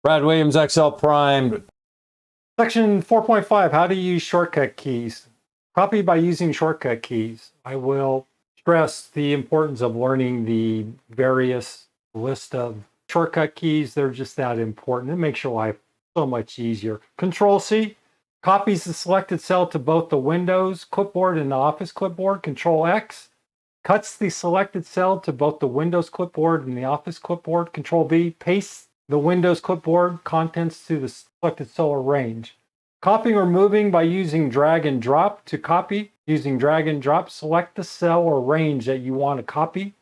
Brad Williams, Excel Prime. Section 4.5, how to use shortcut keys. Copy by using shortcut keys. I will stress the importance of learning the various list of shortcut keys. They're just that important. It makes your life so much easier. Ctrl+C copies the selected cell to both the Windows clipboard and the Office clipboard. Ctrl+X cuts the selected cell to both the Windows clipboard and the Office clipboard. Ctrl+V pastes the Windows clipboard contents to the selected cell or range. Copying or moving by using drag and drop. To copy, using drag and drop, select the cell or range that you want to copy.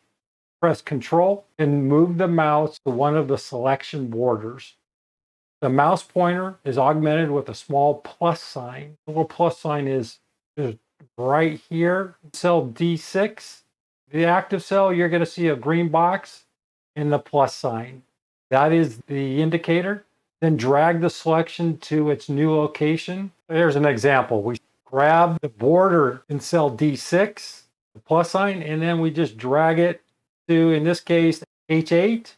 Press Ctrl and move the mouse to one of the selection borders. The mouse pointer is augmented with a small plus sign. The little plus sign is right here. Cell D6, the active cell, you're going to see a green box and the plus sign. That is the indicator. Then drag the selection to its new location. There's an example. We grab the border in cell D6, the plus sign, and then we just drag it to, in this case, H8.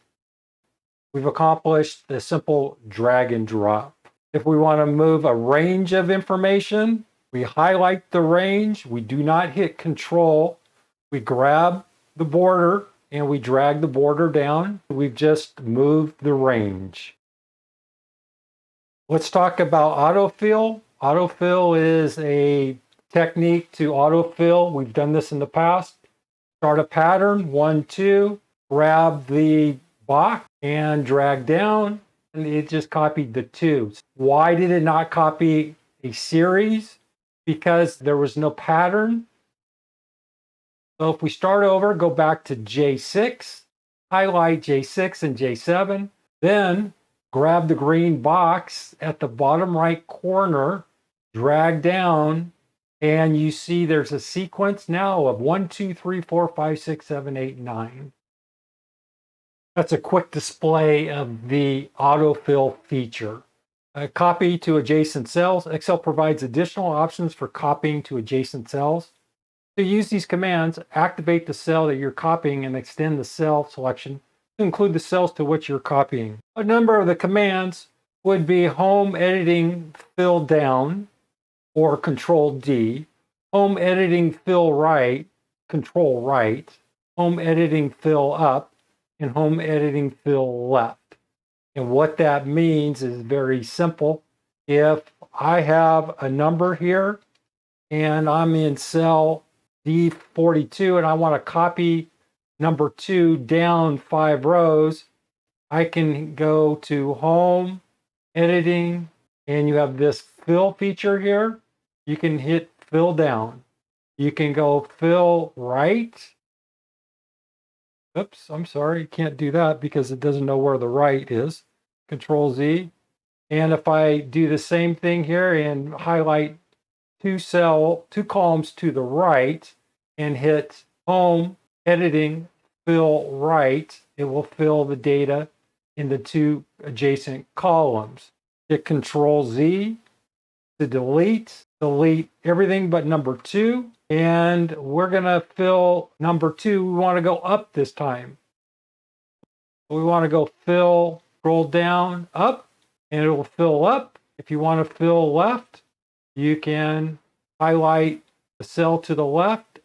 We've accomplished the simple drag and drop. If we want to move a range of information, we highlight the range. We do not hit Control. We grab the border and we drag the border down. We've just moved the range. Let's talk about autofill. Autofill is a technique to autofill. We've done this in the past. Start a pattern, 1, 2, grab the box and drag down, and it just copied the 2s. Why did it not copy a series? Because there was no pattern. So if we start over, go back to J6, highlight J6 and J7, then grab the green box at the bottom right corner, drag down, and you see there's a sequence now of 1, 2, 3, 4, 5, 6, 7, 8, 9. That's a quick display of the autofill feature. Copy to adjacent cells. Excel provides additional options for copying to adjacent cells. To use these commands, activate the cell that you're copying and extend the cell selection to include the cells to which you're copying. A number of the commands would be Home Editing Fill Down or Ctrl+D, Home Editing Fill Right, Ctrl+Right, Home Editing Fill Up, and Home Editing Fill Left. And what that means is very simple. If I have a number here and I'm in cell D42 and I want to copy number 2 down 5 rows, I can go to Home, Editing, and you have this fill feature here. You can hit Fill Down. You can go Fill Right. Oops, I'm sorry, can't do that because it doesn't know where the right is. Ctrl+Z. And if I do the same thing here and highlight 2 columns to the right and hit Home, Editing, Fill Right, it will fill the data in the 2 adjacent columns. Hit Ctrl+Z to delete everything but number 2. And we're going to fill number 2. We want to go up this time. We want to go fill, scroll down, up, and it will fill up. If you want to fill left, you can highlight the cell to the left,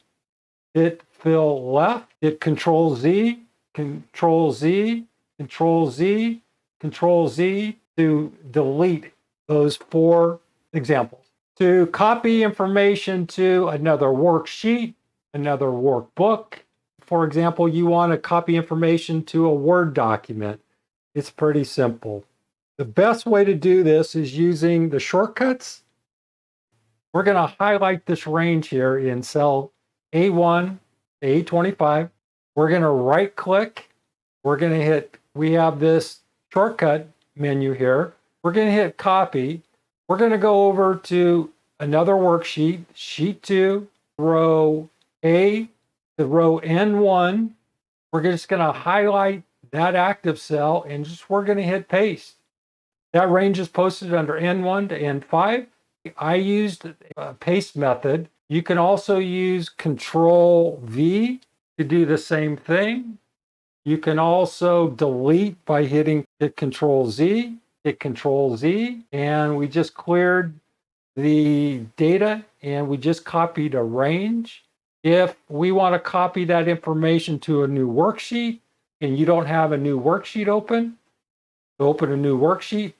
hit fill left, hit Ctrl+Z, Ctrl+Z, Ctrl+Z, Ctrl+Z to delete those 4 examples. To copy information to another worksheet, another workbook. For example, you want to copy information to a Word document. It's pretty simple. The best way to do this is using the shortcuts. We're going to highlight this range here in cell A1 to A25. We're going to right click. We're going to hit, we have this shortcut menu here. We're going to hit copy. We're going to go over to another worksheet, sheet 2, row A to row N1. We're just going to highlight that active cell and we're going to hit paste. That range is posted under N1 to N5. I used a paste method. You can also use Ctrl+V to do the same thing. You can also delete by hitting Ctrl+Z. hit Ctrl+Z, and we just cleared the data and we just copied a range. If we want to copy that information to a new worksheet and you don't have a new worksheet open, open a new worksheet,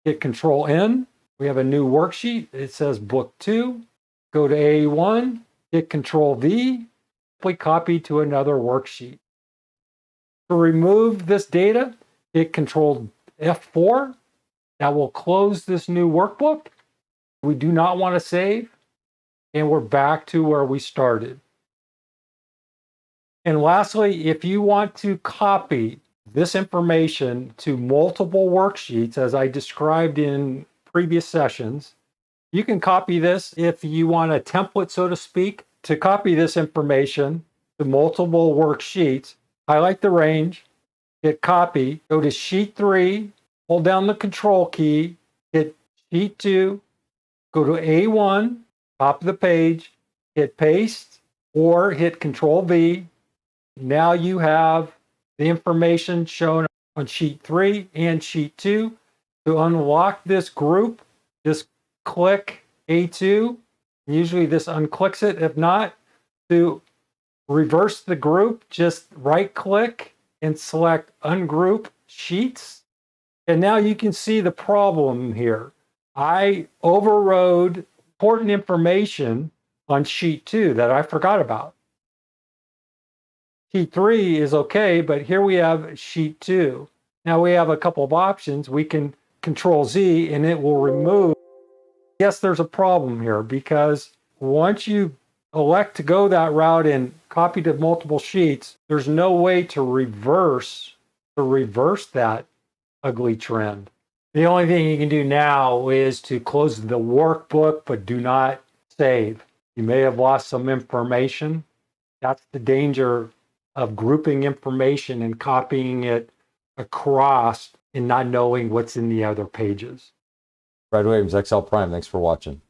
hit Ctrl+N. We have a new worksheet. It says Book 2. Go to A1, hit Ctrl+V, simply copy to another worksheet. To remove this data, hit Ctrl+F4. That will close this new workbook. We do not want to save, and we're back to where we started. And lastly, if you want to copy this information to multiple worksheets, as I described in previous sessions, you can copy this if you want a template, so to speak, to copy this information to multiple worksheets. Highlight the range, hit copy, go to sheet 3, hold down the control key, hit sheet 2, go to A1, top of the page, hit paste, or hit Ctrl+V. Now you have the information shown on sheet 3 and sheet 2. To unlock this group, just click A2. Usually this unclicks it. If not, to reverse the group, just right click and select Ungroup Sheets. And now you can see the problem here. I overrode important information on sheet 2 that I forgot about. Sheet 3 is okay, but here we have sheet 2. Now we have a couple of options. We can Ctrl+Z and it will remove. Yes, there's a problem here because once you elect to go that route and copy to multiple sheets, there's no way to reverse that ugly trend. The only thing you can do now is to close the workbook, but do not save. You may have lost some information. That's the danger of grouping information and copying it across and not knowing what's in the other pages. Brad Williams, XL Prime. Thanks for watching.